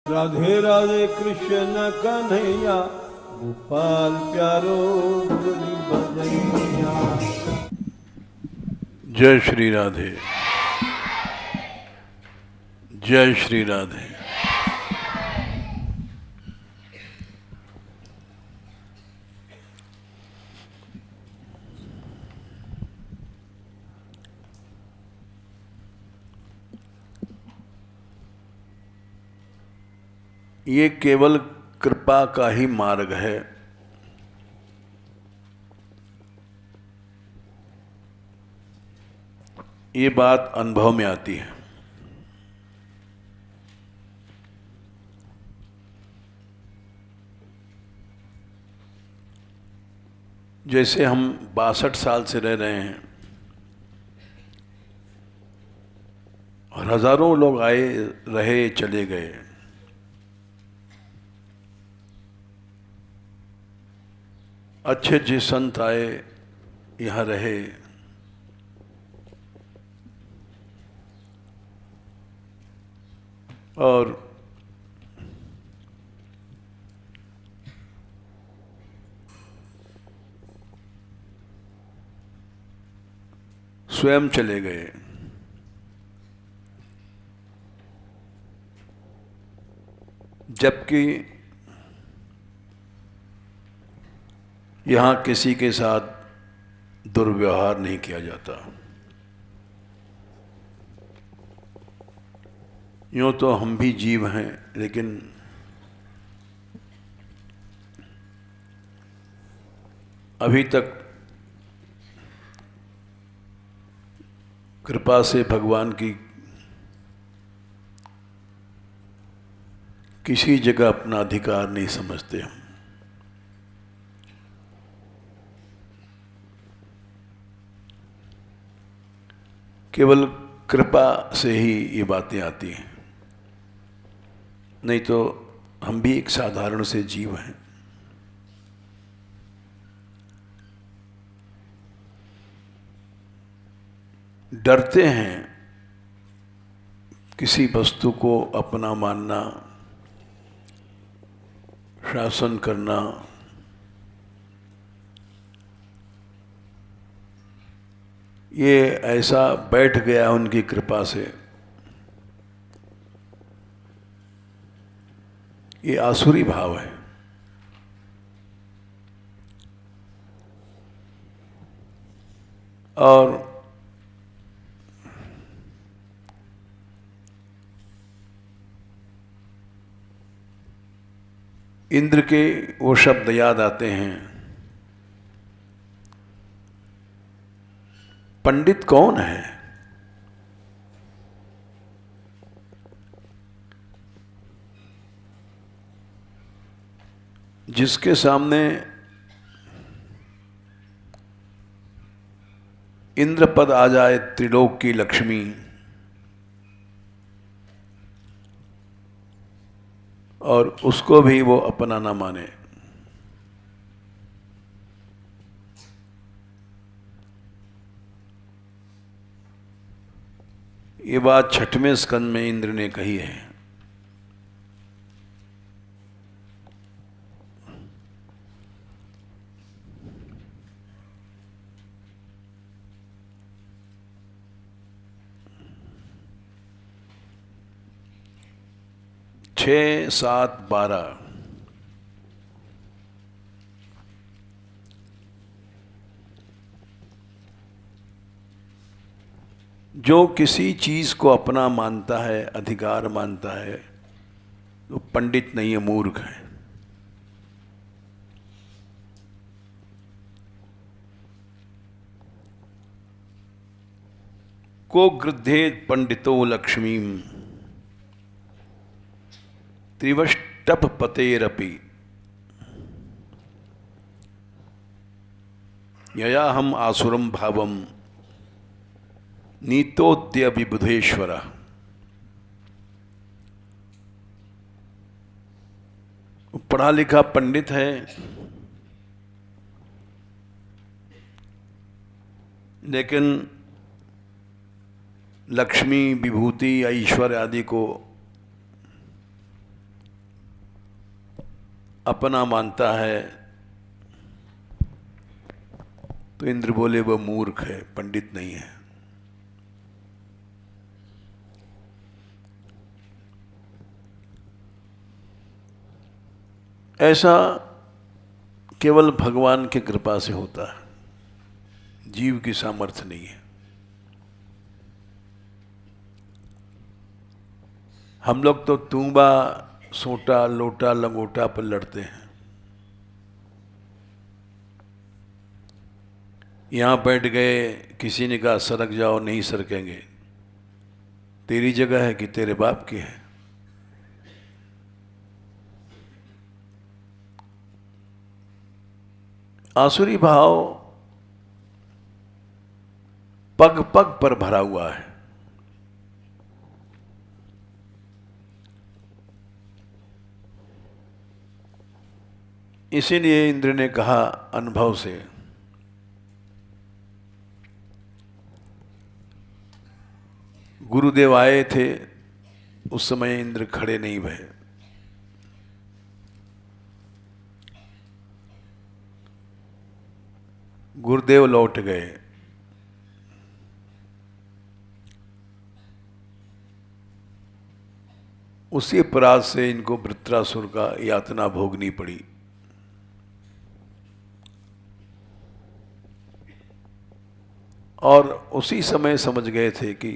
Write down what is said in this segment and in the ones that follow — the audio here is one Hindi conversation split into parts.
राधे राधे कृष्ण कन्हैया, गोपाल प्यारो मुरली बजैया। जय श्री राधे, जय श्री राधे। ये केवल कृपा का ही मार्ग है। ये बात अनुभव में आती है। जैसे हम 62 साल से रह रहे हैं और हजारों लोग आए रहे चले गए, अच्छे अच्छे संत आए यहाँ रहे, और स्वयं चले गए। जबकि यहाँ किसी के साथ दुर्व्यवहार नहीं किया जाता। यूँ तो हम भी जीव हैं, लेकिन अभी तक कृपा से भगवान की किसी जगह अपना अधिकार नहीं समझते हम। केवल कृपा से ही ये बातें आती हैं, नहीं तो हम भी एक साधारण से जीव हैं। डरते हैं किसी वस्तु को अपना मानना, शासन करना। ये ऐसा बैठ गया उनकी कृपा से, ये आसुरी भाव है। और इंद्र के वो शब्द याद आते हैं, पंडित कौन है? जिसके सामने इंद्र पद आ जाए, त्रिलोक की लक्ष्मी, और उसको भी वो अपना ना माने। ये बात 6वें स्कंद में इंद्र ने कही है। छः, 7, 12। जो किसी चीज को अपना मानता है, अधिकार मानता है, तो पंडित नहीं है, मूर्ख है। को गृद्धेत पंडितो लक्ष्मीम त्रिवष्टप पतेरपि यया हम आसुरम भावम नीतोद्य विबुधेश्वर। पढ़ा लिखा पंडित है, लेकिन लक्ष्मी, विभूति, ऐश्वर्य आदि को अपना मानता है तो इंद्र बोले वह मूर्ख है, पंडित नहीं है। ऐसा केवल भगवान की कृपा से होता है, जीव की सामर्थ्य नहीं है। हम लोग तो तूंबा, सोटा, लोटा, लंगोटा पर लड़ते हैं। यहां बैठ गए, किसी ने कहा सरक जाओ, नहीं सरकेंगे। तेरी जगह है कि तेरे बाप की है? आसुरी भाव पग पग पर भरा हुआ है। इसीलिए इंद्र ने कहा अनुभव से, गुरुदेव आए थे, उस समय इंद्र खड़े नहीं भये। गुरुदेव लौट गए। उसी अपराध से इनको वृत्रासुर का यातना भोगनी पड़ी। और उसी समय समझ गए थे कि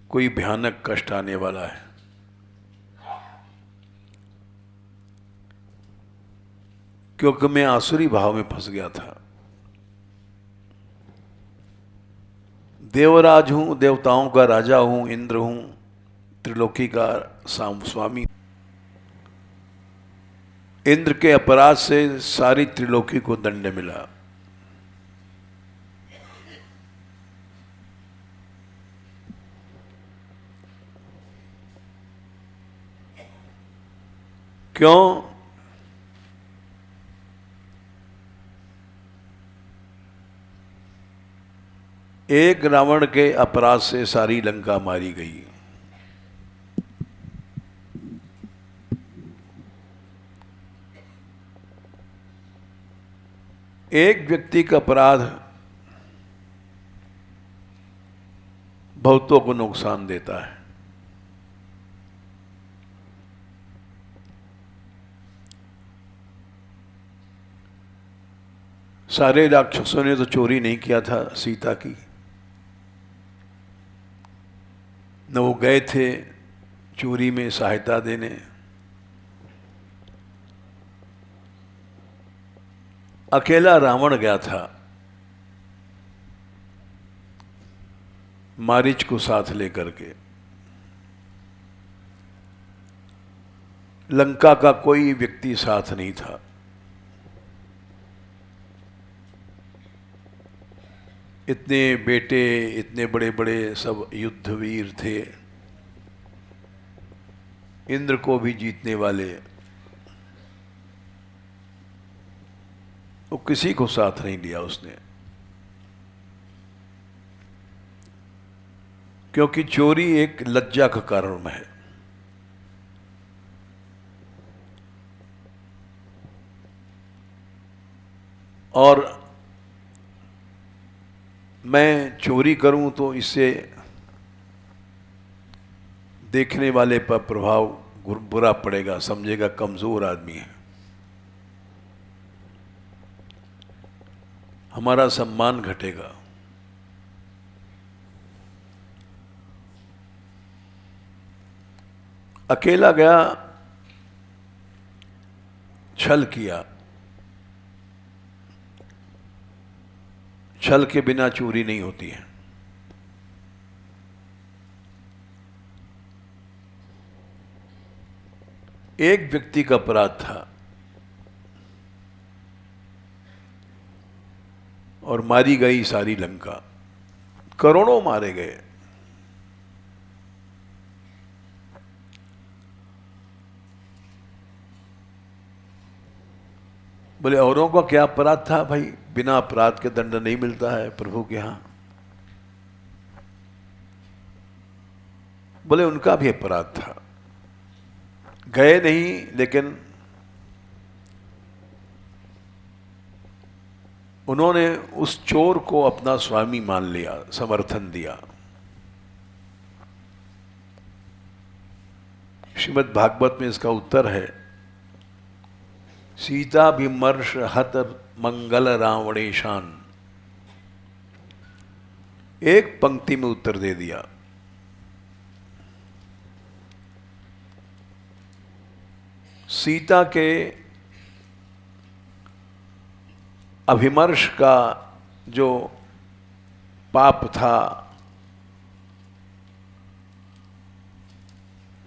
कोई भयानक कष्ट आने वाला है। क्योंकि मैं आसुरी भाव में फंस गया था। देवराज हूं, देवताओं का राजा हूं, इंद्र हूं, त्रिलोकी का स्वामी। इंद्र के अपराध से सारी त्रिलोकी को दंड मिला। क्यों? एक रावण के अपराध से सारी लंका मारी गई। एक व्यक्ति का अपराध बहुतों को नुकसान देता है। सारे राक्षसों ने तो चोरी नहीं किया था सीता की, न वो गए थे चोरी में सहायता देने। अकेला रावण गया था मारीच को साथ लेकर के। लंका का कोई व्यक्ति साथ नहीं था। इतने बेटे, इतने बड़े बड़े सब युद्धवीर थे, इंद्र को भी जीतने वाले, वो किसी को साथ नहीं लिया उसने। क्योंकि चोरी एक लज्जा का कारण है। और मैं चोरी करूं तो इससे देखने वाले पर प्रभाव बुरा पड़ेगा, समझेगा कमजोर आदमी है, हमारा सम्मान घटेगा। अकेला गया, छल किया। छल के बिना चोरी नहीं होती है। एक व्यक्ति का अपराध था और मारी गई सारी लंका, करोड़ों मारे गए। बोले औरों का क्या अपराध था भाई? बिना अपराध के दंड नहीं मिलता है प्रभु के यहां। बोले उनका भी अपराध था। गए नहीं, लेकिन उन्होंने उस चोर को अपना स्वामी मान लिया, समर्थन दिया। श्रीमद् भागवत में इसका उत्तर है, सीता विमर्श हत मंगल रावणेशान। एक पंक्ति में उत्तर दे दिया। सीता के अभिमर्श का जो पाप था,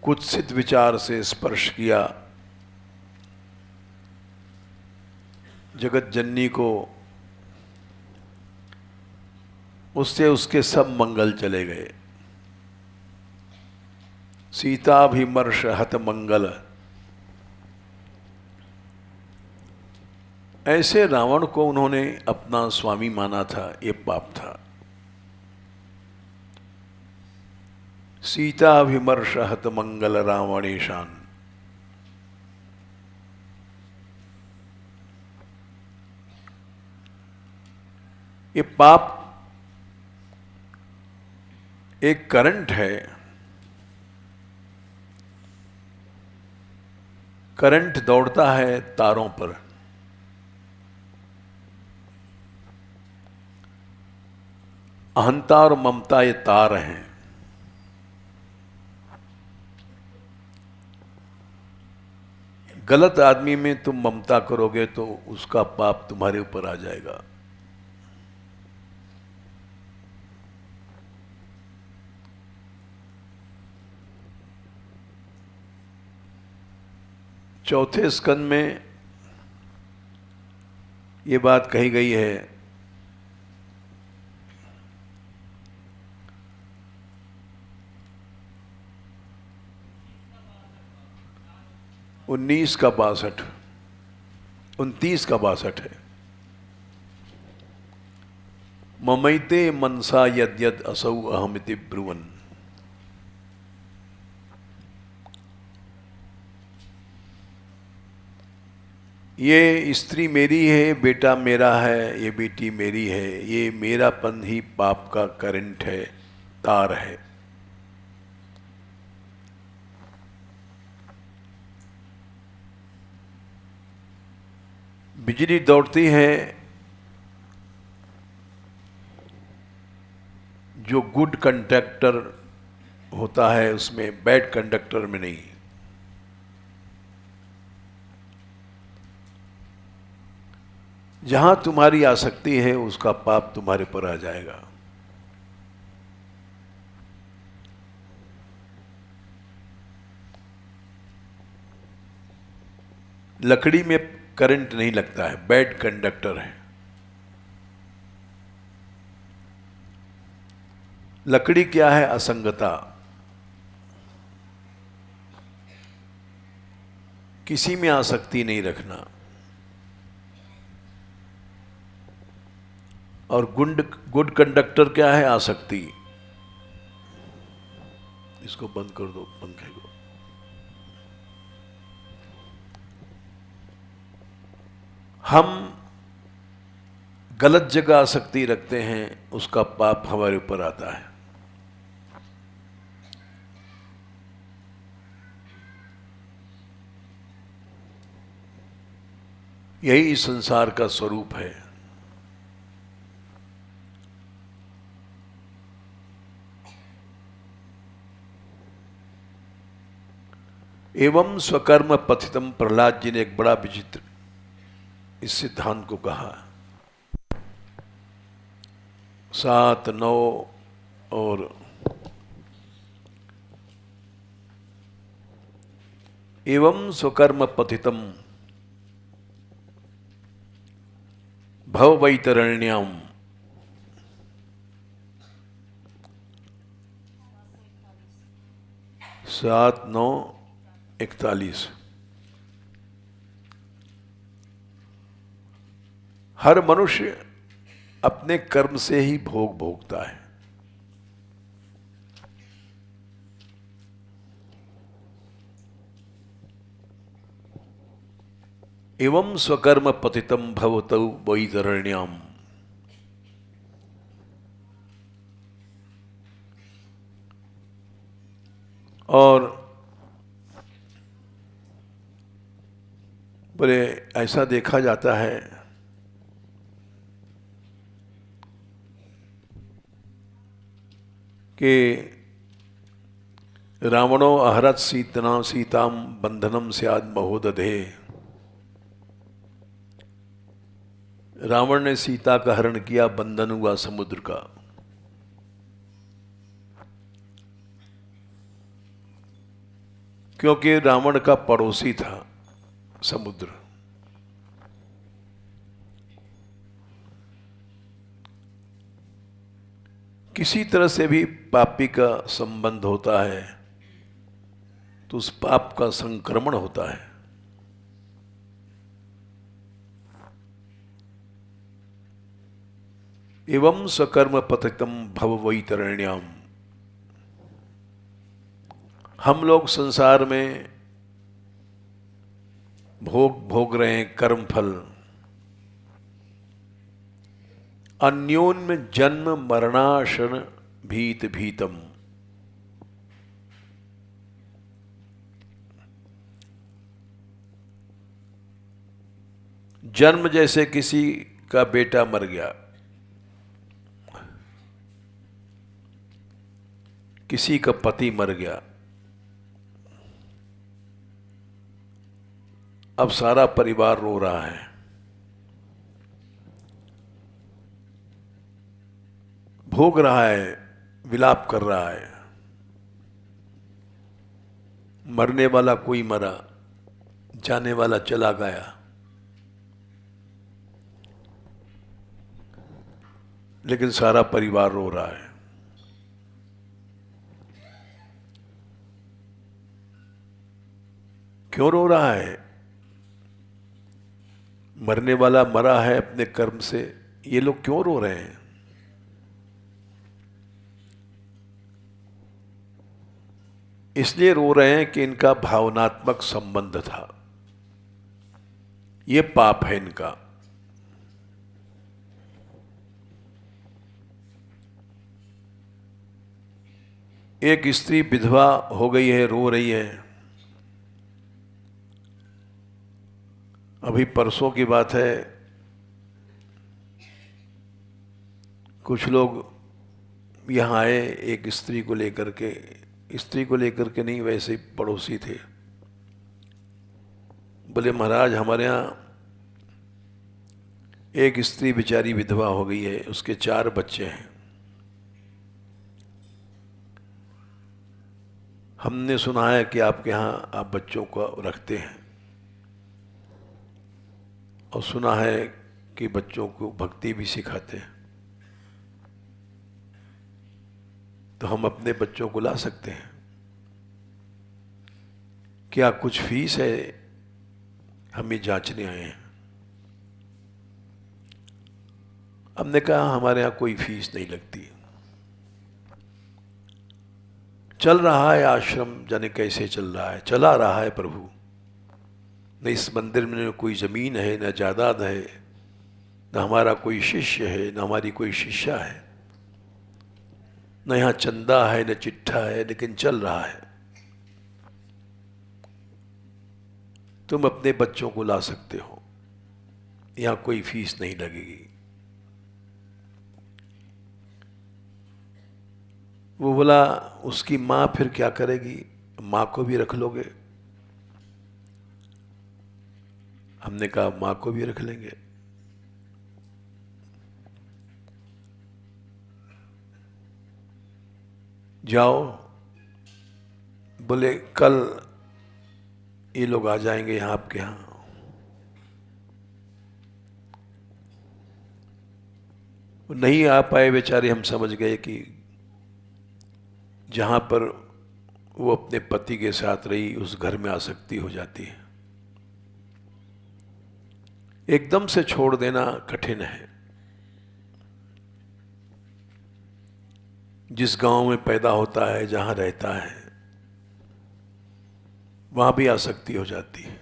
कुत्सित विचार से स्पर्श किया, जगत जननी को, उससे उसके सब मंगल चले गए। सीताभिमर्श हत मंगल। ऐसे रावण को उन्होंने अपना स्वामी माना था, ये पाप था। सीताभिमर्श हत मंगल रावणेशान। ये पाप एक करंट है। करंट दौड़ता है तारों पर। अहंता और ममता ये तार हैं। गलत आदमी में तुम ममता करोगे तो उसका पाप तुम्हारे ऊपर आ जाएगा। चौथे स्कंद में ये बात कही गई है, 19 का 62, 29 का 62 है। ममैते मनसा यद्यद असौ अहमिति ब्रुवन्। ये स्त्री मेरी है, बेटा मेरा है, ये बेटी मेरी है, ये मेरापन ही पाप का करंट है, तार है। बिजली दौड़ती है जो गुड कंडक्टर होता है उसमें, बैड कंडक्टर में नहीं। जहां तुम्हारी आसक्ति है उसका पाप तुम्हारे पर आ जाएगा। लकड़ी में करंट नहीं लगता है, बैड कंडक्टर है। लकड़ी क्या है? असंगता। किसी में आसक्ति नहीं रखना। और गुड कंडक्टर क्या है? आसक्ति। इसको बंद कर दो पंखे को। हम गलत जगह आसक्ति रखते हैं, उसका पाप हमारे ऊपर आता है। यही इस संसार का स्वरूप है। एवं स्वकर्म पथितम। प्रहलाद जी ने एक बड़ा विचित्र इस सिद्धांत को कहा। 7, 9 और एवं स्वकर्म पथितम भव वैतरण्याम। 7, 9, 41। हर मनुष्य अपने कर्म से ही भोग भोगता है। एवं स्वकर्म पतितम भवतौ वैतरण्याम। और बोले ऐसा देखा जाता है कि रावणो अहरत सीताम बंधनम स्याद महोदधे। रावण ने सीता का हरण किया, बंधन हुआ समुद्र का। क्योंकि रावण का पड़ोसी था समुद्र। किसी तरह से भी पापी का संबंध होता है तो उस पाप का संक्रमण होता है। एवं सकर्म पतितम भव वैतरण्याम। हम लोग संसार में भोग रहे हैं कर्म फल। अन्योन्य जन्म मरणाशन भीत भीतम। जन्म जैसे किसी का बेटा मर गया, किसी का पति मर गया, अब सारा परिवार रो रहा है। भोग रहा है, विलाप कर रहा है। मरने वाला कोई मरा, जाने वाला चला गया, लेकिन सारा परिवार रो रहा है। क्यों रो रहा है? मरने वाला मरा है अपने कर्म से, ये लोग क्यों रो रहे हैं? इसलिए रो रहे हैं कि इनका भावनात्मक संबंध था, ये पाप है इनका। एक स्त्री विधवा हो गई है, रो रही है। अभी परसों की बात है, कुछ लोग यहाँ आए एक स्त्री को लेकर के नहीं, वैसे ही पड़ोसी थे। बोले महाराज हमारे यहाँ एक स्त्री बेचारी विधवा हो गई है, उसके 4 बच्चे हैं। हमने सुना है कि आपके यहाँ आप बच्चों को रखते हैं, और सुना है कि बच्चों को भक्ति भी सिखाते हैं, तो हम अपने बच्चों को ला सकते हैं क्या? कुछ फीस है? हम ये जांचने आए हैं। हमने कहा हमारे यहाँ कोई फीस नहीं लगती। चल रहा है आश्रम, जाने कैसे चल रहा है, चला रहा है प्रभु। न इस मंदिर में कोई ज़मीन है, न जायदाद है, न हमारा कोई शिष्य है, न हमारी कोई शिष्या है, न यहाँ चंदा है, न चिट्ठा है, लेकिन चल रहा है। तुम अपने बच्चों को ला सकते हो, यहाँ कोई फीस नहीं लगेगी। वो बोला उसकी माँ फिर क्या करेगी? माँ को भी रख लोगे? हमने कहा माँ को भी रख लेंगे। जाओ। बोले कल ये लोग आ जाएंगे यहाँ आपके यहाँ। नहीं आ पाए बेचारे। हम समझ गए कि जहाँ पर वो अपने पति के साथ रही उस घर में आसक्ति हो जाती है। एकदम से छोड़ देना कठिन है। जिस गांव में पैदा होता है, जहाँ रहता है, वहाँ भी आसक्ति हो जाती है।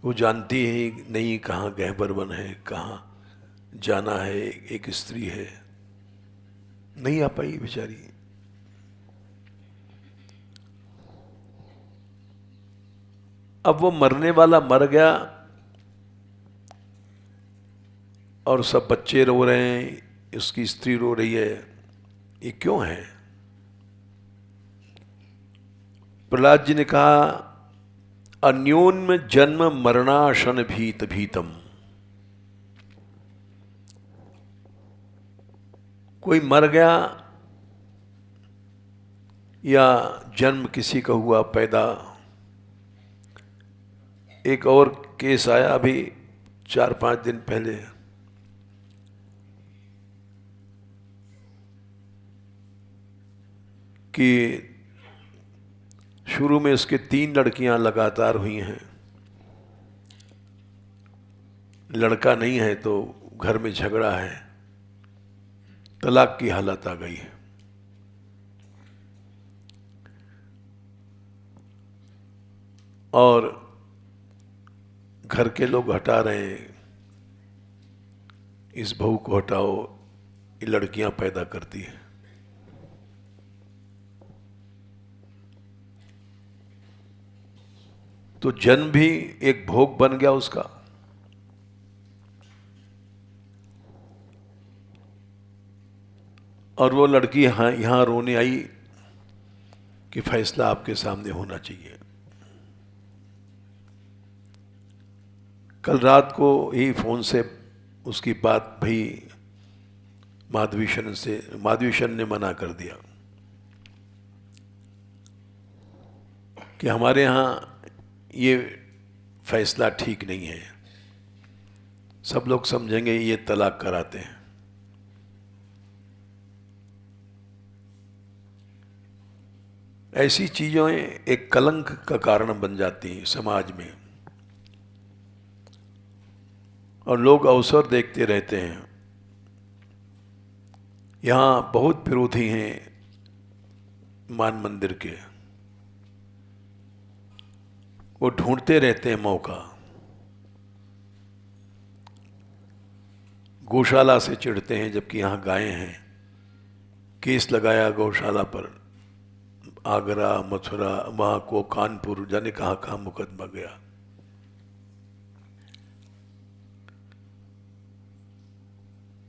वो जानती ही नहीं कहाँ गहबर बन है, कहाँ जाना है, एक स्त्री है, नहीं आ पाई बेचारी। अब वो मरने वाला मर गया और सब बच्चे रो रहे हैं, उसकी स्त्री रो रही है, ये क्यों है? प्रहलाद जी ने कहा अन्योन्य जन्म मरणाशन भीत भीतम। कोई मर गया या जन्म किसी का हुआ पैदा। एक और केस आया अभी 4-5 दिन पहले, कि शुरू में उसके 3 लड़कियां लगातार हुई हैं, लड़का नहीं है तो घर में झगड़ा है, तलाक की हालत आ गई है। और घर के लोग हटा रहे हैं, इस बहू को हटाओ, ये लड़कियां पैदा करती है। तो जन्म भी एक भोग बन गया उसका। और वो लड़की यहां रोने आई कि फैसला आपके सामने होना चाहिए। कल रात को ही फोन से उसकी बात भई माधवीशन से, माधवीशन ने मना कर दिया कि हमारे यहाँ ये फैसला ठीक नहीं है, सब लोग समझेंगे ये तलाक कराते हैं। ऐसी चीज़ें एक कलंक का कारण बन जाती हैं समाज में, और लोग अवसर देखते रहते हैं। यहाँ बहुत विरोधी हैं मान मंदिर के, वो ढूंढते रहते हैं मौका। गौशाला से चिढ़ते हैं जबकि यहाँ गायें हैं। केस लगाया गौशाला पर, आगरा, मथुरा, वहाँ को कानपुर, जाने कहाँ कहाँ मुकदमा गया।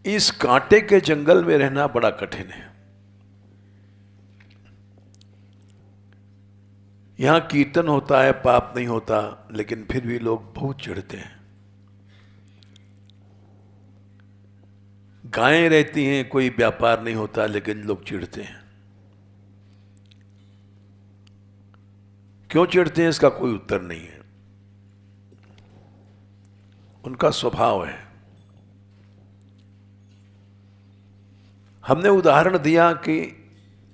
इस कांटे के जंगल में रहना बड़ा कठिन है। यहां कीर्तन होता है, पाप नहीं होता, लेकिन फिर भी लोग बहुत चिढ़ते हैं। गायें रहती हैं, कोई व्यापार नहीं होता, लेकिन लोग चिढ़ते हैं। क्यों चिढ़ते हैं इसका कोई उत्तर नहीं है, उनका स्वभाव है। हमने उदाहरण दिया कि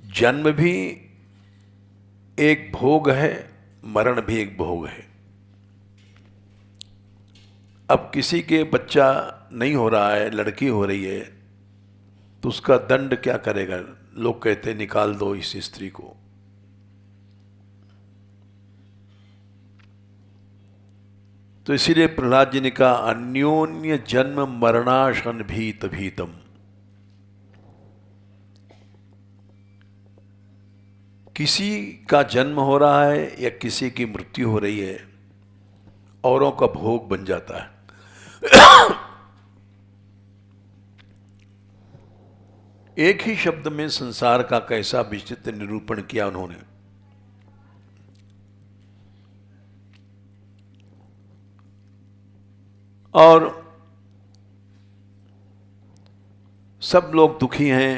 जन्म भी एक भोग है, मरण भी एक भोग है। अब किसी के बच्चा नहीं हो रहा है, लड़की हो रही है, तो उसका दंड क्या करेगा? लोग कहते हैं निकाल दो इस स्त्री को। तो इसीलिए प्रहलाद जी ने कहा अन्योन्य जन्म मरणाशन भीत भीतम। किसी का जन्म हो रहा है या किसी की मृत्यु हो रही है, औरों का भोग बन जाता है। एक ही शब्द में संसार का कैसा विचित्र निरूपण किया उन्होंने। और सब लोग दुखी हैं,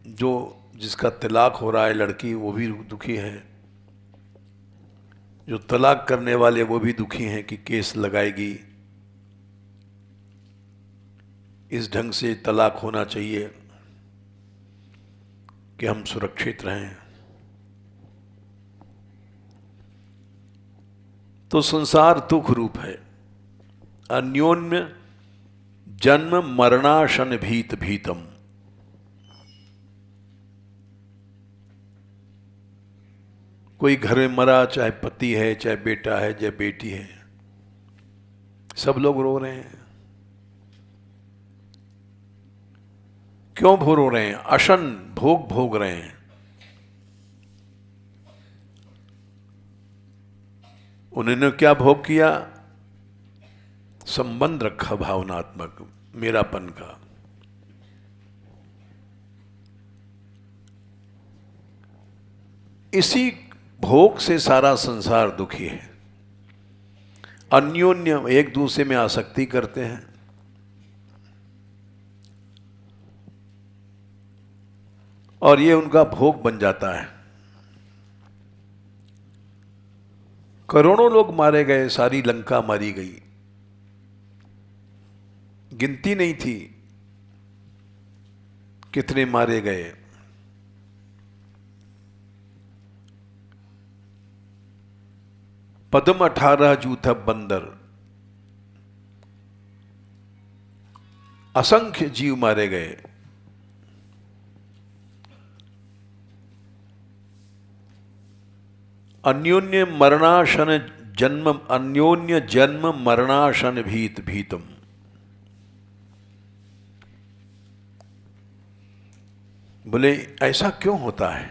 जो जिसका तलाक हो रहा है लड़की वो भी दुखी है, जो तलाक करने वाले वो भी दुखी हैं कि केस लगाएगी, इस ढंग से तलाक होना चाहिए कि हम सुरक्षित रहें। तो संसार दुख रूप है। अन्योन्य जन्म मरणाशन भीत भीतम। कोई घर में मरा, चाहे पति है, चाहे बेटा है, चाहे बेटी है, सब लोग रो रहे हैं। क्यों रो रहे हैं? अशन भोग भोग रहे हैं। उन्होंने क्या भोग किया? संबंध रखा भावनात्मक, मेरापन का। इसी भोग से सारा संसार दुखी है। अन्योन्य एक दूसरे में आसक्ति करते हैं, और ये उनका भोग बन जाता है। करोड़ों लोग मारे गए, सारी लंका मारी गई, गिनती नहीं थी कितने मारे गए। पद्म 18 जूथ बंदर, असंख्य जीव मारे गए। अन्योन्य मरणाशन जन्म, अन्योन्य जन्म मरणाशन भीत भीतम। बोले ऐसा क्यों होता है?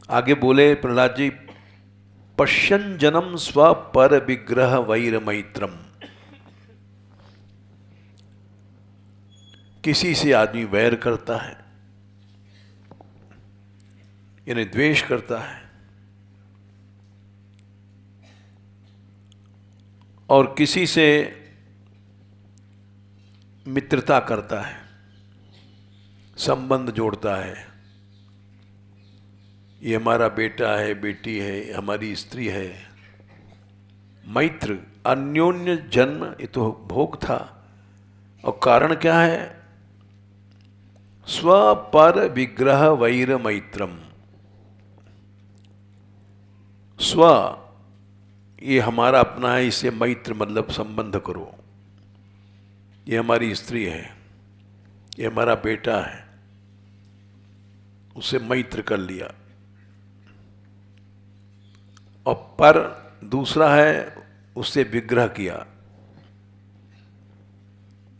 आगे बोले प्रहलाद जी, पश्यन जनम स्व पर विग्रह वैर मैत्रम। किसी से आदमी वैर करता है, यानी द्वेष करता है, और किसी से मित्रता करता है, संबंध जोड़ता है। ये हमारा बेटा है, बेटी है, हमारी स्त्री है। मैत्र, अन्योन्य जन्म, ये तो भोग था। और कारण क्या है? स्व पर विग्रह वैर मैत्रम। स्व ये हमारा अपना है, इसे मैत्र मतलब संबंध करो। ये हमारी स्त्री है, ये हमारा बेटा है, उसे मैत्र कर लिया। और पर दूसरा है, उससे विग्रह किया।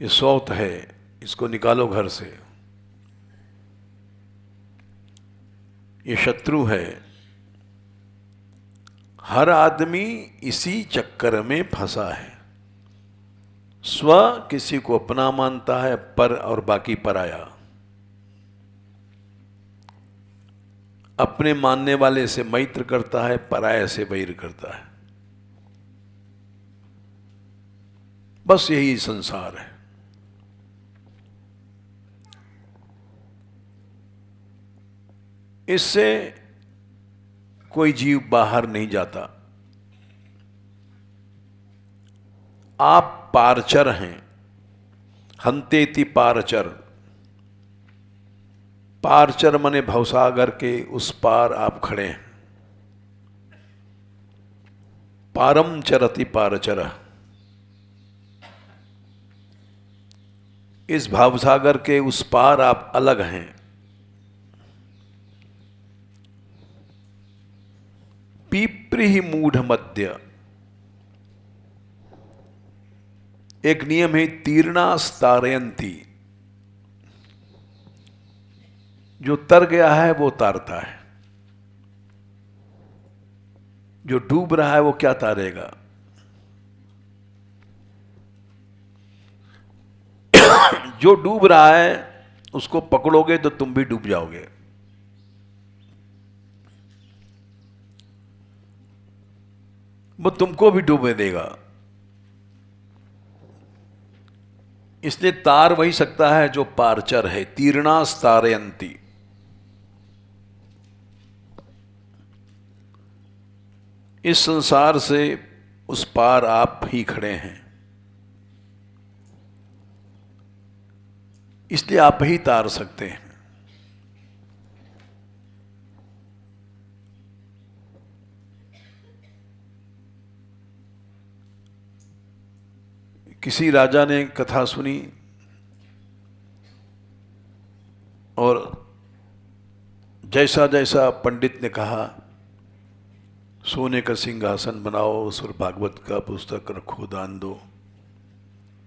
ये सौत है, इसको निकालो घर से। ये शत्रु है। हर आदमी इसी चक्कर में फंसा है। स्व किसी को अपना मानता है, पर और बाकी पराया। अपने मानने वाले से मैत्र करता है, पराये से वैर करता है। बस यही संसार है। इससे कोई जीव बाहर नहीं जाता। आप पारचर हैं, हंतेति पारचर। पारचर मने भवसागर के उस पार आप खड़े हैं। पारम चरति पारचर। इस भवसागर के उस पार आप अलग हैं। पीप्री मूढ़ मध्य। एक नियम है, तीर्णास्तारयंती। जो तर गया है वो तारता है, जो डूब रहा है वो क्या तारेगा? जो डूब रहा है उसको पकड़ोगे तो तुम भी डूब जाओगे। वो तुमको भी डूबे देगा। इसलिए तार वही सकता है जो पारचर है। तीर्णास्तारयंती। इस संसार से उस पार आप ही खड़े हैं, इसलिए आप ही तार सकते हैं। किसी राजा ने कथा सुनी और जैसा जैसा पंडित ने कहा सोने का सिंहासन बनाओ, उस पर भागवत का पुस्तक रखो, दान दो,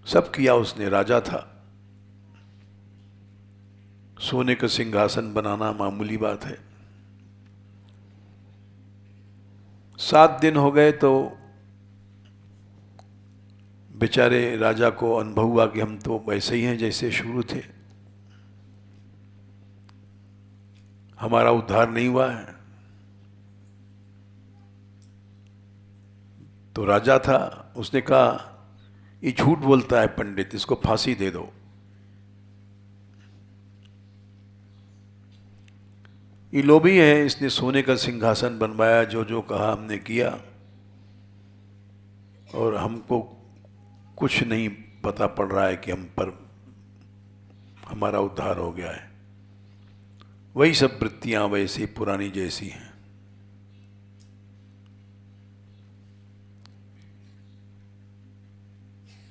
सब किया उसने, राजा था। सोने का सिंहासन बनाना मामूली बात है। 7 दिन हो गए तो बेचारे राजा को अनुभव हुआ कि हम तो वैसे ही हैं जैसे शुरू थे, हमारा उद्धार नहीं हुआ है। तो राजा था, उसने कहा ये झूठ बोलता है पंडित, इसको फांसी दे दो। ये लोभी है, इसने सोने का सिंहासन बनवाया, जो जो कहा हमने किया, और हमको कुछ नहीं पता पड़ रहा है कि हम पर हमारा उद्धार हो गया है। वही सब वृत्तियां वैसी पुरानी जैसी हैं।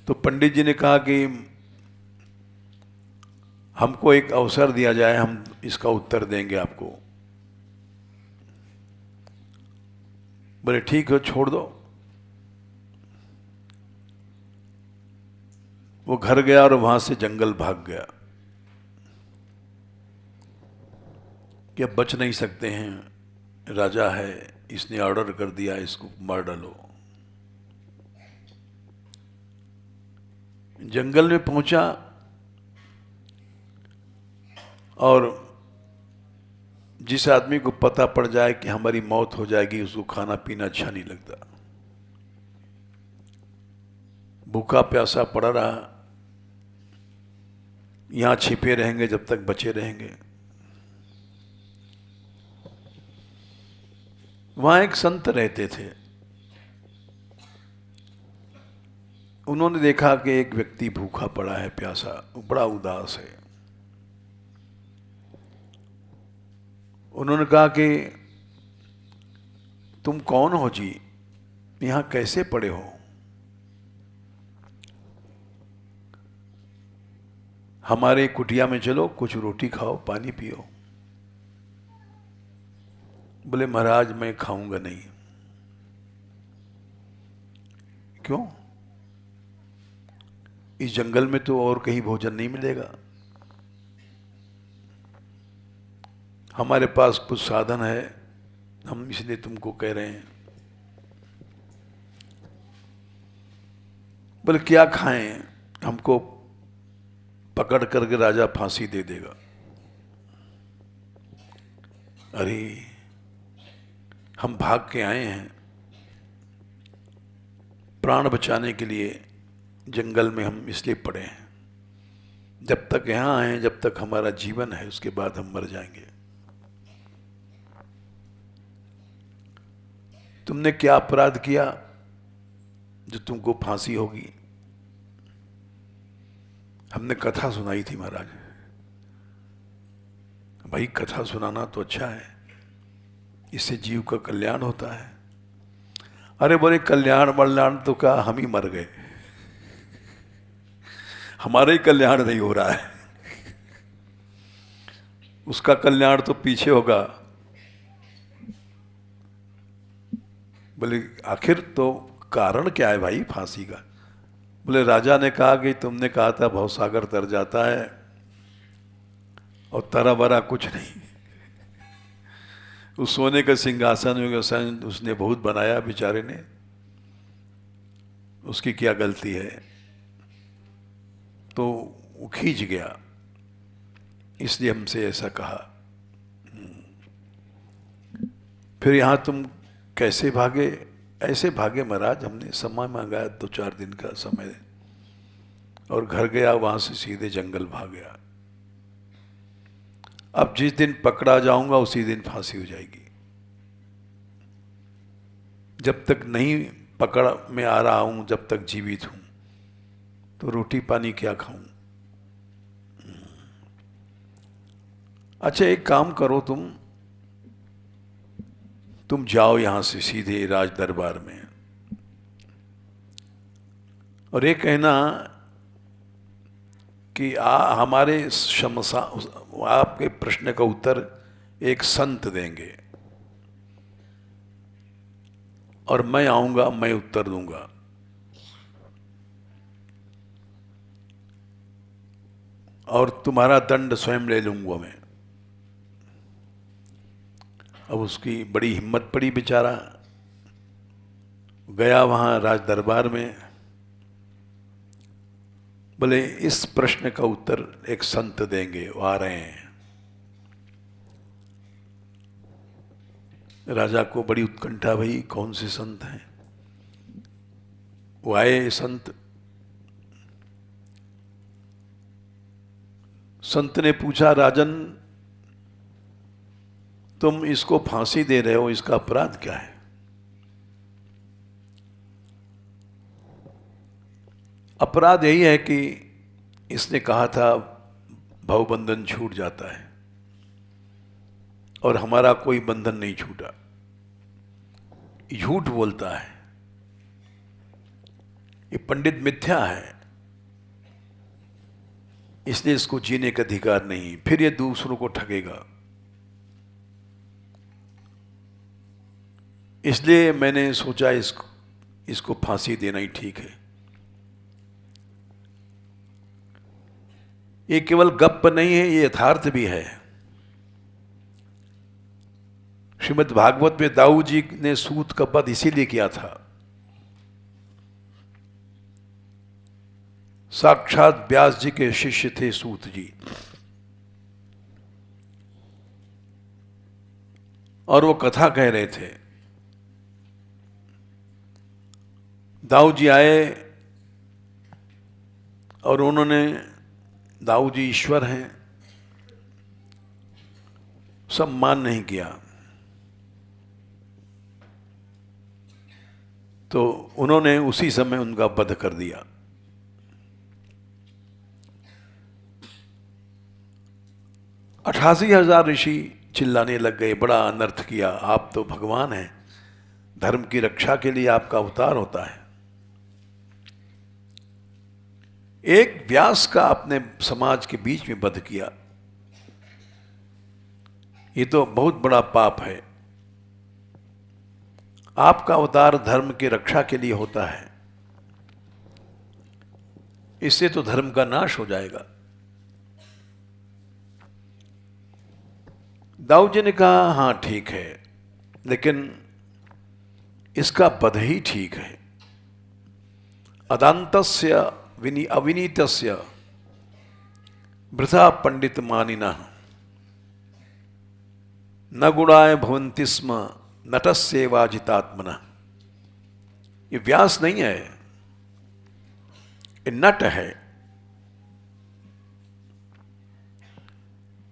तो पंडित जी ने कहा कि हमको एक अवसर दिया जाए, हम इसका उत्तर देंगे आपको। बोले ठीक है, छोड़ दो। वो घर गया और वहां से जंगल भाग गया कि अब बच नहीं सकते हैं, राजा है, इसने ऑर्डर कर दिया इसको मार डालो। जंगल में पहुंचा और जिस आदमी को पता पड़ जाए कि हमारी मौत हो जाएगी, उसको खाना पीना अच्छा नहीं लगता। भूखा प्यासा पड़ा रहा, यहां छिपे रहेंगे जब तक बचे रहेंगे। वहां एक संत रहते थे, उन्होंने देखा कि एक व्यक्ति भूखा पड़ा है, प्यासा, बड़ा उदास है। उन्होंने कहा कि तुम कौन हो जी, यहां कैसे पड़े हो? हमारे कुटिया में चलो, कुछ रोटी खाओ, पानी पियो। बोले महाराज मैं खाऊंगा नहीं। क्यों? इस जंगल में तो और कहीं भोजन नहीं मिलेगा, हमारे पास कुछ साधन है, हम इसलिए तुमको कह रहे हैं। बोले क्या खाएं, हमको पकड़ करके राजा फांसी दे देगा। अरे हम भाग के आए हैं, प्राण बचाने के लिए जंगल में हम इसलिए पड़े हैं। जब तक यहां आए, जब तक हमारा जीवन है, उसके बाद हम मर जाएंगे। तुमने क्या अपराध किया जो तुमको फांसी होगी? हमने कथा सुनाई थी महाराज। भाई कथा सुनाना तो अच्छा है, इससे जीव का कल्याण होता है। अरे बोले कल्याण वल्याण तो क्या, हम ही मर गए, हमारा ही कल्याण नहीं हो रहा है, उसका कल्याण तो पीछे होगा। बोले आखिर तो कारण क्या है भाई फांसी का? बोले राजा ने कहा कि तुमने कहा था भवसागर तर जाता है, और तरा बरा कुछ नहीं। उस सोने का सिंहासन में उसने बहुत बनाया बेचारे ने, उसकी क्या गलती है? तो वो खींच गया, इसलिए हमसे ऐसा कहा। फिर यहां तुम कैसे भागे? ऐसे भागे महाराज, हमने समय मांगा 2-4 दिन का समय, और घर गया, वहां से सीधे जंगल भाग गया। अब जिस दिन पकड़ा जाऊंगा उसी दिन फांसी हो जाएगी। जब तक नहीं पकड़ में आ रहा हूं, जब तक जीवित हूं, तो रोटी पानी क्या खाऊं? अच्छा एक काम करो, तुम जाओ यहां से सीधे राज दरबार में, और ये कहना कि हमारे आपके प्रश्न का उत्तर एक संत देंगे। और मैं आऊंगा, मैं उत्तर दूंगा। और तुम्हारा दंड स्वयं ले लूंगा मैं। अब उसकी बड़ी हिम्मत पड़ी, बेचारा गया वहां राज दरबार में। बोले इस प्रश्न का उत्तर एक संत देंगे, वो आ रहे हैं। राजा को बड़ी उत्कंठा भई, कौन से संत हैं? वो आए संत। संत ने पूछा, राजन तुम इसको फांसी दे रहे हो, इसका अपराध क्या है? अपराध यही है कि इसने कहा था भवबंधन छूट जाता है, और हमारा कोई बंधन नहीं छूटा। झूठ बोलता है, ये पंडित मिथ्या है, इसलिए इसको जीने का अधिकार नहीं। फिर ये दूसरों को ठगेगा, इसलिए मैंने सोचा इसको फांसी देना ही ठीक है। ये केवल गप नहीं है, ये यथार्थ भी है। श्रीमद् भागवत में दाऊ जी ने सूत का वध इसीलिए किया था। साक्षात व्यास जी के शिष्य थे सूत जी, और वो कथा कह रहे थे। दाऊ जी आए और उन्होंने, दाऊ जी ईश्वर हैं, सम्मान नहीं किया, तो उन्होंने उसी समय उनका वध कर दिया। 88,000 ऋषि चिल्लाने लग गए, बड़ा अनर्थ किया, आप तो भगवान हैं, धर्म की रक्षा के लिए आपका अवतार होता है। एक व्यास का अपने समाज के बीच में वध किया, ये तो बहुत बड़ा पाप है। आपका अवतार धर्म की रक्षा के लिए होता है, इससे तो धर्म का नाश हो जाएगा। दाऊ जी ने कहा हां ठीक है, लेकिन इसका वध ही ठीक है। अदांतस्य अविनीतस्य वृथा पंडित मानिनः न गुणाय भवन्ति स्म नटस्येवाजितात्मनः। ये व्यास नहीं है, ये नट है,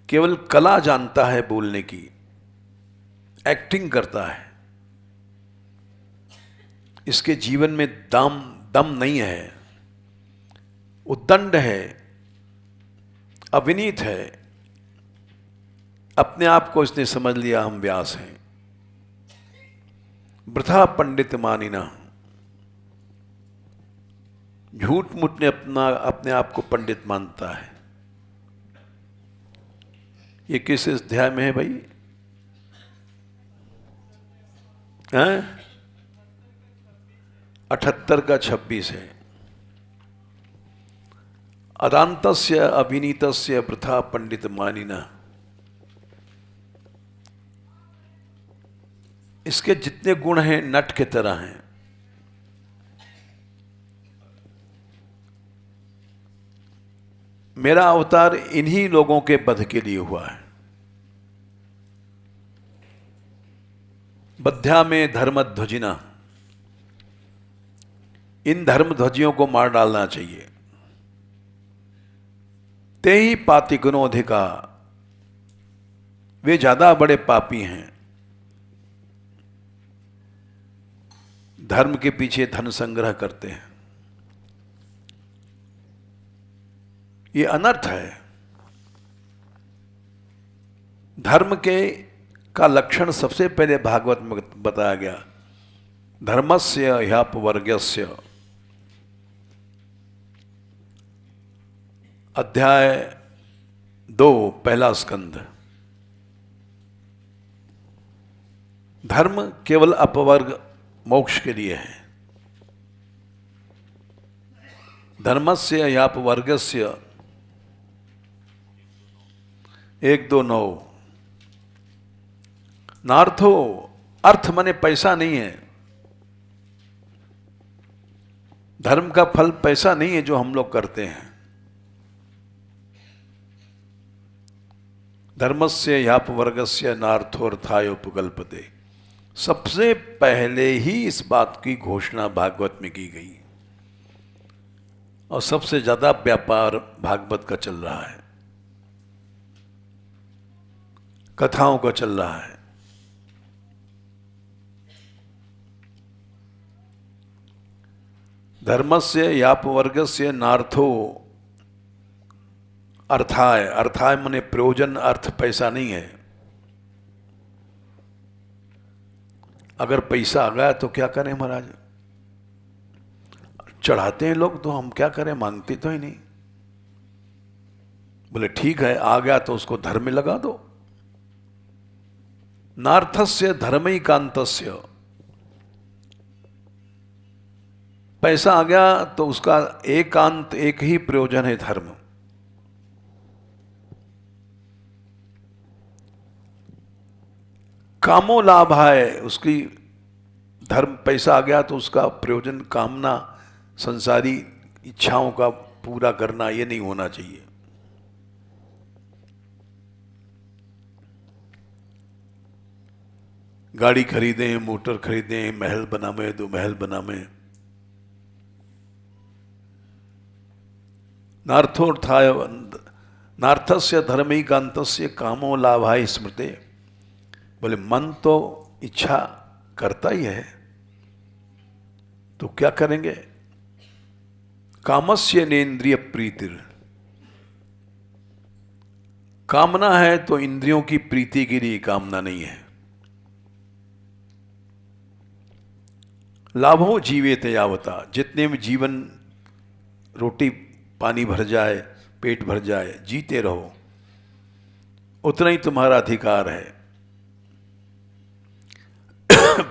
केवल कला जानता है बोलने की, एक्टिंग करता है। इसके जीवन में दम नहीं है, उद्दंड है, अविनीत है। अपने आप को इसने समझ लिया हम व्यास हैं। वृथा पंडित मानिना, झूठ मूठ ने अपने आप को पंडित मानता है। ये किस अध्याय में है भाई? हैं? 78 का 26 है। अदांतस्य अविनीतस्य वृथा पंडित मानिना। इसके जितने गुण हैं नट के तरह हैं। मेरा अवतार इन्हीं लोगों के वध के लिए हुआ है। बद्ध्या में धर्मध्वजिना, इन धर्मध्वजियों को मार डालना चाहिए। ते ही पाति गुणोधिका, वे ज्यादा बड़े पापी हैं। धर्म के पीछे धन संग्रह करते हैं, ये अनर्थ है। धर्म का लक्षण सबसे पहले भागवत में बताया गया, धर्मस्य ह्यापवर्गस्य, अध्याय 2 पहला स्कंध। धर्म केवल अपवर्ग मोक्ष के लिए है। धर्मस्य यापवर्गस्य 129। नार्थो, अर्थ माने पैसा नहीं है। धर्म का फल पैसा नहीं है जो हम लोग करते हैं। धर्मस्य यापवर्गस्य नार्थोर्थाय उपकल्पते। सबसे पहले ही इस बात की घोषणा भागवत में की गई और सबसे ज्यादा व्यापार भागवत का चल रहा है, कथाओं का चल रहा है। धर्मस्य यापवर्गस्य नार्थो अर्थाय। अर्थाय माने प्रयोजन, अर्थ पैसा नहीं है। अगर पैसा आ गया तो क्या करें महाराज, चढ़ाते हैं लोग तो हम क्या करें, मांगते तो ही नहीं। बोले ठीक है, आ गया तो उसको धर्म में लगा दो। नार्थस्य धर्मैकान्तस्य। पैसा आ गया तो उसका एकांत, एक ही प्रयोजन है, धर्म। कामो लाभाय। उसकी धर्म, पैसा आ गया तो उसका प्रयोजन कामना, संसारी इच्छाओं का पूरा करना, ये नहीं होना चाहिए। गाड़ी खरीदें, मोटर खरीदें, महल बनावे, 2 महल बनावे। नार्थोर्थाय नार्थस्य धर्मैकान्तस्य कामो लाभाय स्मृते। बोले मन तो इच्छा करता ही है, तो क्या करेंगे। कामस्य नेन्द्रिय प्रीतिर। कामना है तो इंद्रियों की प्रीति के लिए कामना नहीं है। लाभों जीवेत यावता। जितने में जीवन, रोटी पानी भर जाए, पेट भर जाए, जीते रहो, उतना ही तुम्हारा अधिकार है।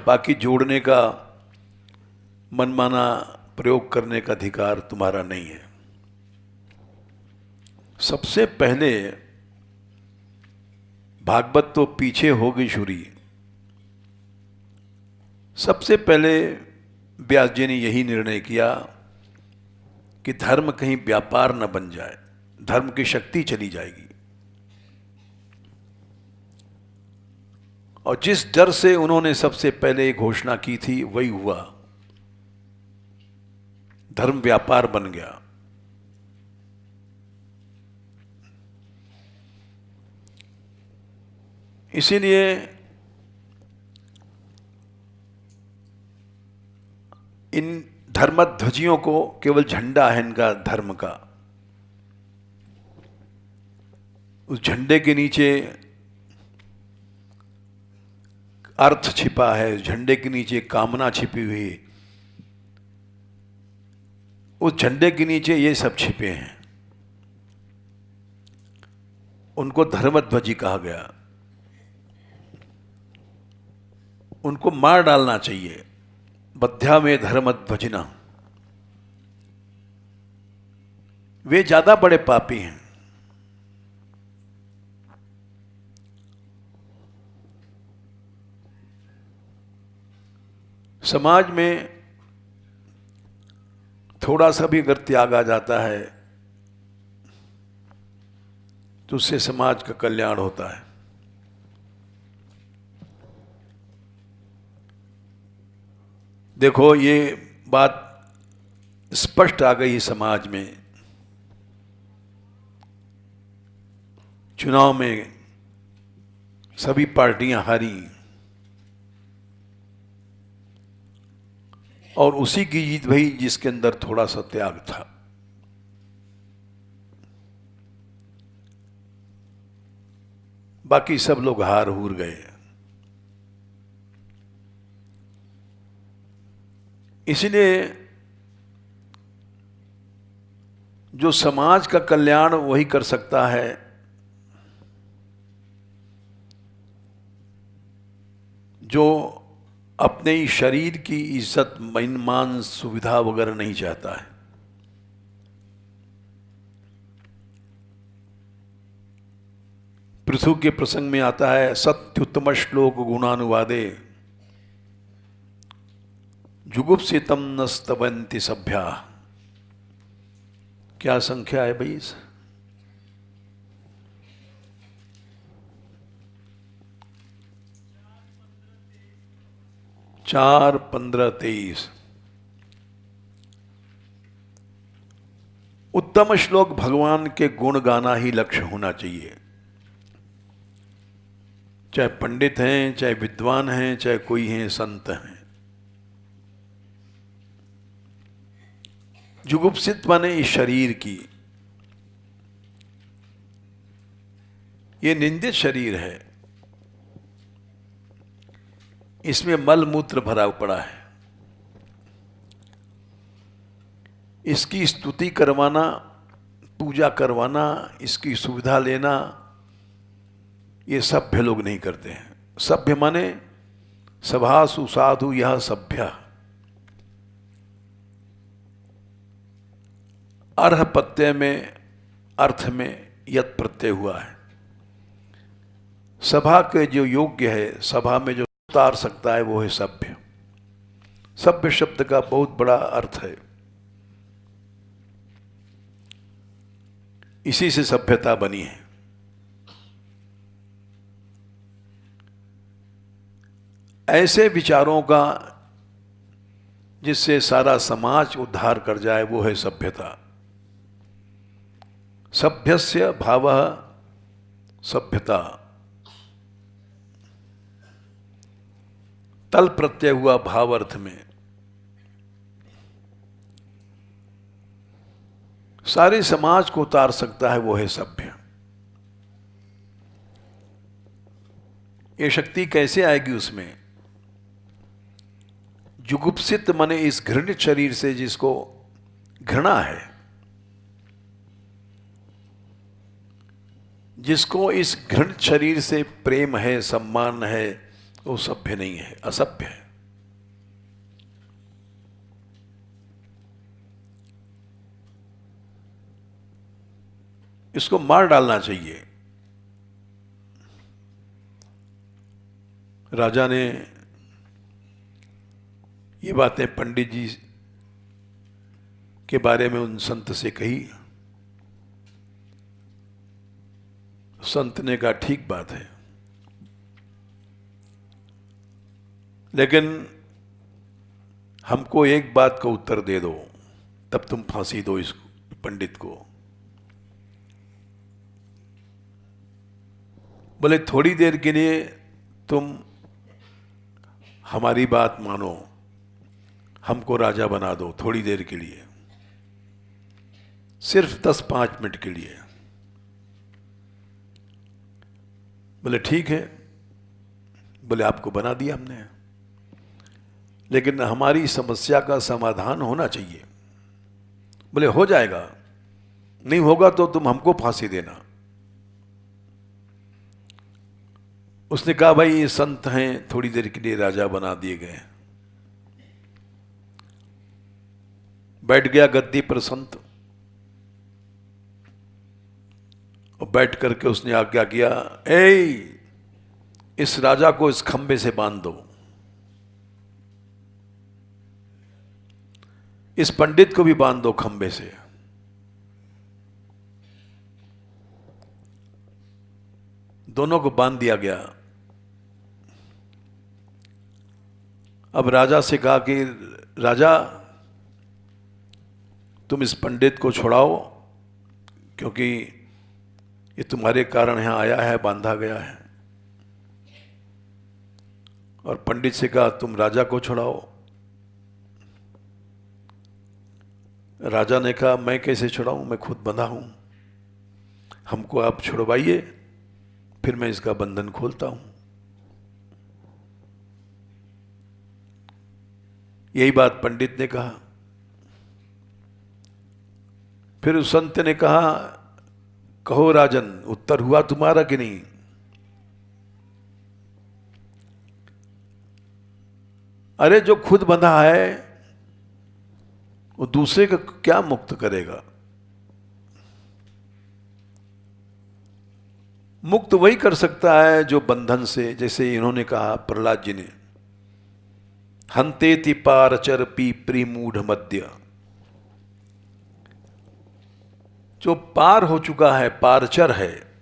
बाकी जोड़ने का, मनमाना प्रयोग करने का अधिकार तुम्हारा नहीं है। सबसे पहले भागवत तो पीछे होगी शुरी। सबसे पहले व्यास जी ने यही निर्णय किया कि धर्म कहीं व्यापार न बन जाए, धर्म की शक्ति चली जाएगी। और जिस डर से उन्होंने सबसे पहले घोषणा की थी वही हुआ। धर्म व्यापार बन गया। इसीलिए इन धर्मध्वजियों को केवल झंडा है इनका धर्म का। उस झंडे के नीचे अर्थ छिपा है, उस झंडे के नीचे कामना छिपी हुई है, उस झंडे के नीचे ये सब छिपे हैं। उनको धर्मध्वजी कहा गया। उनको मार डालना चाहिए। बद्ध्या में धर्मध्वजिना। वे ज्यादा बड़े पापी हैं। समाज में थोड़ा सा भी अगर त्याग आ जाता है तो उससे समाज का कल्याण होता है। देखो ये बात स्पष्ट आ गई समाज में। चुनाव में सभी पार्टियां हारी और उसी की जीत भई जिसके अंदर थोड़ा सा त्याग था। बाकी सब लोग हार हूर गए। इसलिए जो समाज का कल्याण वही कर सकता है जो अपने ही शरीर की इज्जत, मान, सुविधा वगैरह नहीं चाहता है। पृथु के प्रसंग में आता है, सत्युत्तम श्लोक गुणानुवादे जुगुप्सितम न स्तवंति सभ्या। क्या संख्या है भाई? 4, 15, 23। उत्तम श्लोक भगवान के गुण गाना ही लक्ष्य होना चाहिए। चाहे पंडित हैं, चाहे विद्वान हैं, चाहे कोई हैं संत हैं। जुगुप्सित माने इस शरीर की, ये निंदित शरीर है, इसमें मल मूत्र भरा पड़ा है। इसकी स्तुति करवाना, पूजा करवाना, इसकी सुविधा लेना, ये सभ्य लोग नहीं करते हैं। सभ्य माने सभासु साधु यह सभ्य। अर्ह प्रत्यय में, अर्थ में यत प्रत्यय हुआ है। सभा के जो योग्य है, सभा में जो उतार सकता है, वो है सभ्य। सभ्य शब्द का बहुत बड़ा अर्थ है। इसी से सभ्यता बनी है। ऐसे विचारों का जिससे सारा समाज उद्धार कर जाए, वो है सभ्यता। सभ्यस्य भावः सभ्यता। तल प्रत्यय हुआ भाव अर्थ में। सारे समाज को उतार सकता है, वो है सभ्य। ये शक्ति कैसे आएगी उसमें? जुगुप्सित माने इस घृणित शरीर से जिसको घृणा है, जिसको इस घृणित शरीर से प्रेम है, सम्मान है, वो सभ्य नहीं है, असभ्य है। इसको मार डालना चाहिए। राजा ने ये बातें पंडित जी के बारे में उन संत से कही। संत ने कहा ठीक बात है, लेकिन हमको एक बात का उत्तर दे दो, तब तुम फांसी दो इस पंडित को। बोले थोड़ी देर के लिए तुम हमारी बात मानो, हमको राजा बना दो थोड़ी देर के लिए, सिर्फ 10-5 मिनट के लिए। बोले ठीक है। बोले आपको बना दिया हमने, लेकिन हमारी समस्या का समाधान होना चाहिए। बोले हो जाएगा, नहीं होगा तो तुम हमको फांसी देना। उसने कहा भाई ये संत हैं, थोड़ी देर के लिए राजा बना दिए गए। बैठ गया गद्दी पर संत, और बैठ करके उसने आज्ञा किया, इस राजा को इस खंबे से बांध दो, इस पंडित को भी बांध दो खंबे से। दोनों को बांध दिया गया। अब राजा से कहा कि राजा तुम इस पंडित को छुड़ाओ, क्योंकि ये तुम्हारे कारण यहां आया है, बांधा गया है। और पंडित से कहा तुम राजा को छुड़ाओ। राजा ने कहा मैं कैसे छुड़ाऊं, मैं खुद बंधा हूं, हमको आप छुड़वाइए, फिर मैं इसका बंधन खोलता हूं। यही बात पंडित ने कहा। फिर उस संत ने कहा कहो राजन, उत्तर हुआ तुम्हारा कि नहीं? अरे जो खुद बंधा है वो दूसरे को क्या मुक्त करेगा? मुक्त वही कर सकता है जो बंधन से, जैसे इन्होंने कहा प्रहलाद जी ने, हंतेति पारचर पीप्री मूढ़ मध्य। जो पार हो चुका है, पारचर है,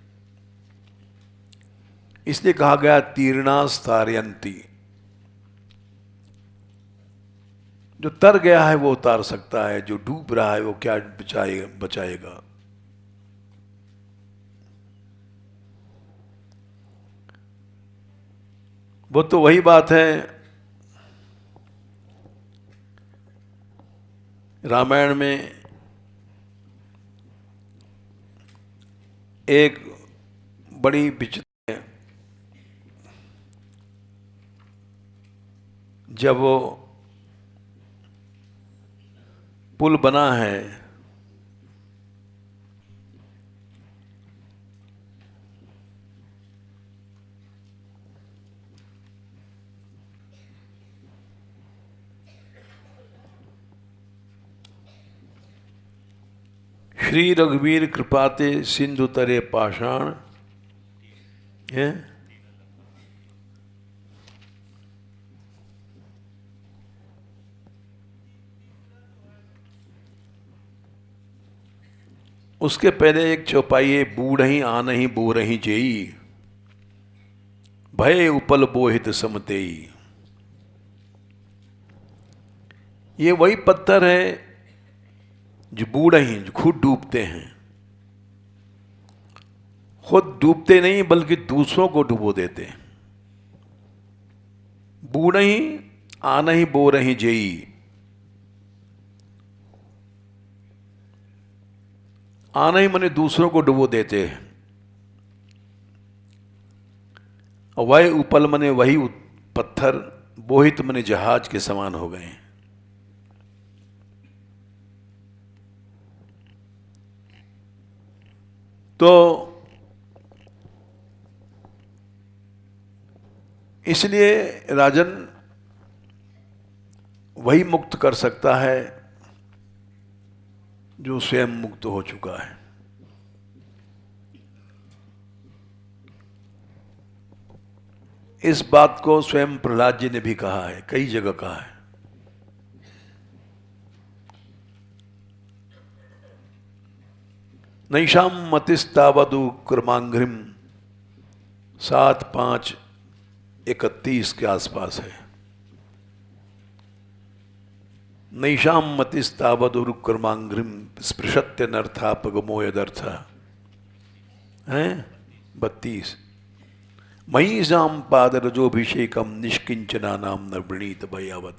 इसलिए कहा गया तीर्णास तारयंती। जो तर गया है वो उतार सकता है, जो डूब रहा है वो क्या बचाएगा। वो तो वही बात है, रामायण में एक बड़ी विचित्र, जब वो पुल बना है श्री रघुवीर कृपाते सिंधु तरे पाषाण है, उसके पहले एक चौपाई है, बूढ़ही आनहि बोरही जेई, भय उपल बोहित समतेई। ये वही पत्थर है जो बूढ़ही, जो खुद डूबते हैं, खुद डूबते नहीं बल्कि दूसरों को डुबो देते हैं। बूढ़ही आनहि बोरही जेई, आनहि मने दूसरों को डुबो देते हैं, और वह उपल मने वही पत्थर, बोहित मने जहाज के समान हो गए। तो इसलिए राजन वही मुक्त कर सकता है जो स्वयं मुक्त हो चुका है। इस बात को स्वयं प्रहलाद जी ने भी कहा है, कई जगह कहा है। नैषाम मतिस्तावदु कर्मांघ्रिम 7/5/31 के आसपास है। नैषाम मतिस्तावदु कर्मांघ्रिम स्पृशत्य नर्था पगमोयदर्थ है 32। महीषाम पादरजोभिषेकम निष्किंचना नाम नवृणीत भयावत।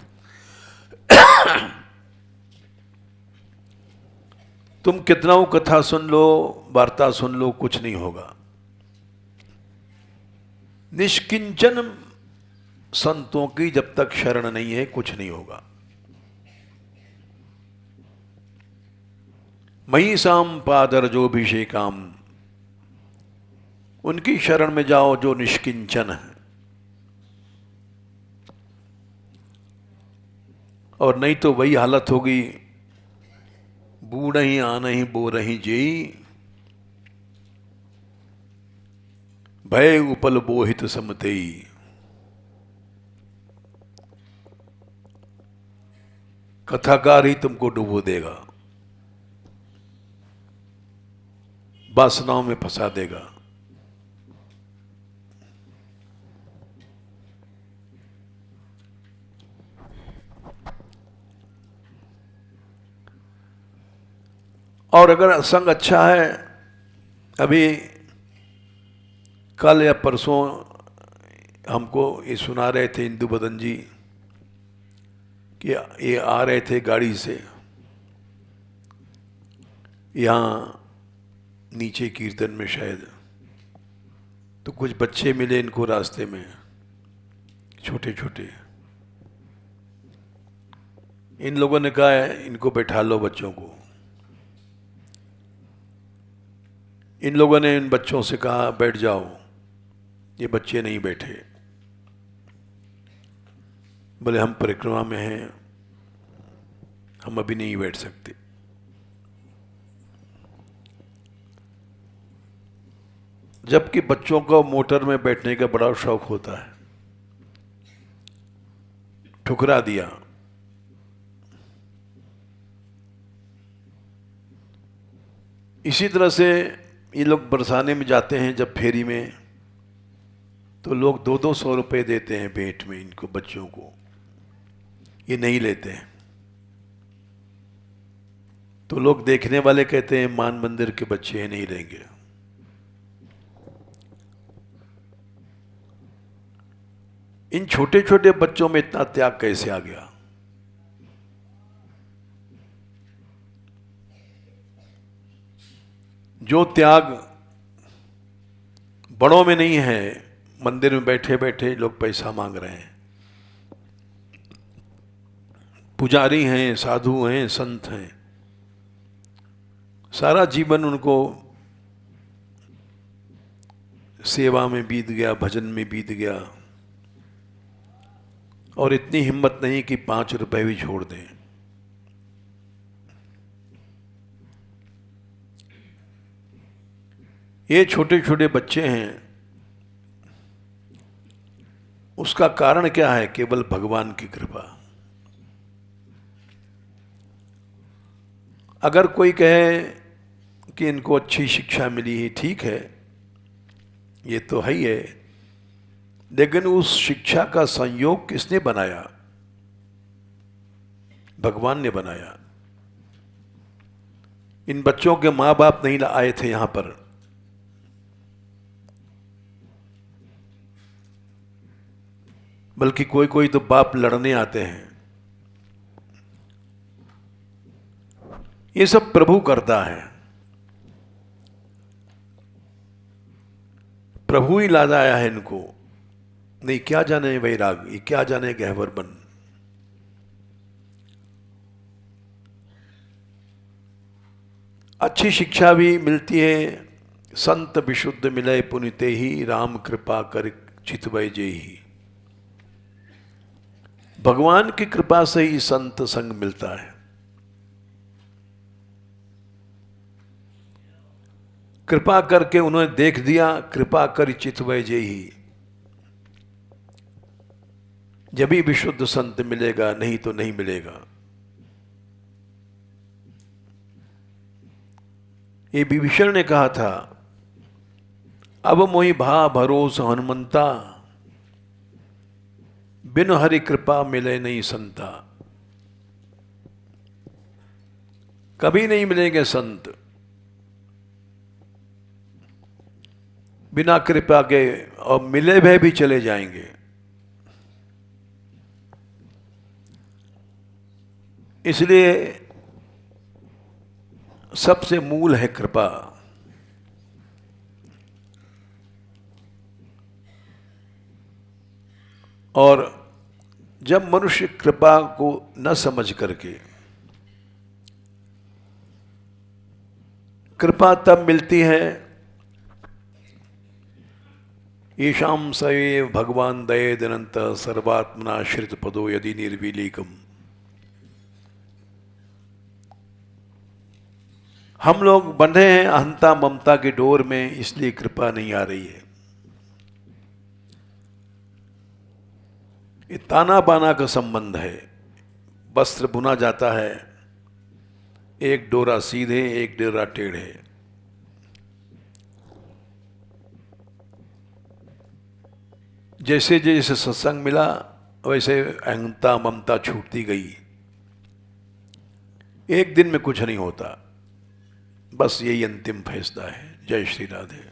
तुम कितना कथा सुन लो, वार्ता सुन लो, कुछ नहीं होगा। निष्किंचन संतों की जब तक शरण नहीं है कुछ नहीं होगा। महीषाम पादरजोभिषेकाम, उनकी शरण में जाओ जो निष्किंचन है। और नहीं तो वही हालत होगी, बूढ़ही आनहि बोरही जेई, भय उपल बोहित समतेई। कथाकार ही तुमको डुबो देगा, वासनाओं में फंसा देगा। और अगर संग अच्छा है, अभी कल या परसों हमको ये सुना रहे थे इंदु बदन जी कि ये आ रहे थे गाड़ी से यहाँ नीचे कीर्तन में शायद, तो कुछ बच्चे मिले इनको रास्ते में, छोटे छोटे। इन लोगों ने कहा इनको बैठा लो बच्चों को। इन लोगों ने इन बच्चों से कहा बैठ जाओ, ये बच्चे नहीं बैठे। बोले हम परिक्रमा में हैं, हम अभी नहीं बैठ सकते। जबकि बच्चों को मोटर में बैठने का बड़ा शौक होता है, ठुकरा दिया। इसी तरह से ये लोग बरसाने में जाते हैं जब फेरी में, तो लोग 200-200 रुपये देते हैं भेंट में इनको, बच्चों को। ये नहीं लेते हैं तो लोग देखने वाले कहते हैं मान मंदिर के बच्चे हैं, नहीं लेंगे। इन छोटे छोटे बच्चों में इतना त्याग कैसे आ गया? जो त्याग बड़ों में नहीं है, मंदिर में बैठे बैठे लोग पैसा मांग रहे हैं। पुजारी हैं, साधु हैं, संत हैं, सारा जीवन उनको सेवा में बीत गया, भजन में बीत गया, और इतनी हिम्मत नहीं कि 5 रुपए भी छोड़ दें। ये छोटे छोटे बच्चे हैं, उसका कारण क्या है? केवल भगवान की कृपा। अगर कोई कहे कि इनको अच्छी शिक्षा मिली है, ठीक है, ये तो है ही है, लेकिन उस शिक्षा का संयोग किसने बनाया? भगवान ने बनाया। इन बच्चों के माँ बाप नहीं आए थे यहां पर, बल्कि कोई कोई तो बाप लड़ने आते हैं। ये सब प्रभु करता है, प्रभु ही लादाया है इनको। नहीं क्या जाने वैराग, ये क्या जाने गहवर बन। अच्छी शिक्षा भी मिलती है। संत विशुद्ध मिले पुनिते ही, राम कृपा कर चितवय जेहि। भगवान की कृपा से ही संत संग मिलता है। कृपा करके उन्होंने देख दिया, कृपा कर चितवय जेहि। जब भी विशुद्ध संत मिलेगा, नहीं तो नहीं मिलेगा। ये विभीषण ने कहा था, अब मोहि भा भरोस हनुमंता, बिन हरि कृपा मिले नहीं संता। कभी नहीं मिलेंगे संत बिना कृपा के, और मिले भय भी चले जाएंगे। इसलिए सबसे मूल है कृपा। और जब मनुष्य कृपा को न समझ करके, कृपा तब मिलती है ईशाम सवे भगवान दये दिनंत सर्वात्मनाश्रित पदो यदि निर्विलीकम। हम लोग बंधे हैं अहंता ममता के डोर में, इसलिए कृपा नहीं आ रही है। ये ताना बाना का संबंध है। वस्त्र बुना जाता है, एक डोरा सीधे, एक डोरा टेढ़े। जैसे जैसे सत्संग मिला, वैसे अहंता ममता छूटती गई। एक दिन में कुछ नहीं होता, बस यही अंतिम फैसला है। जय श्री राधे।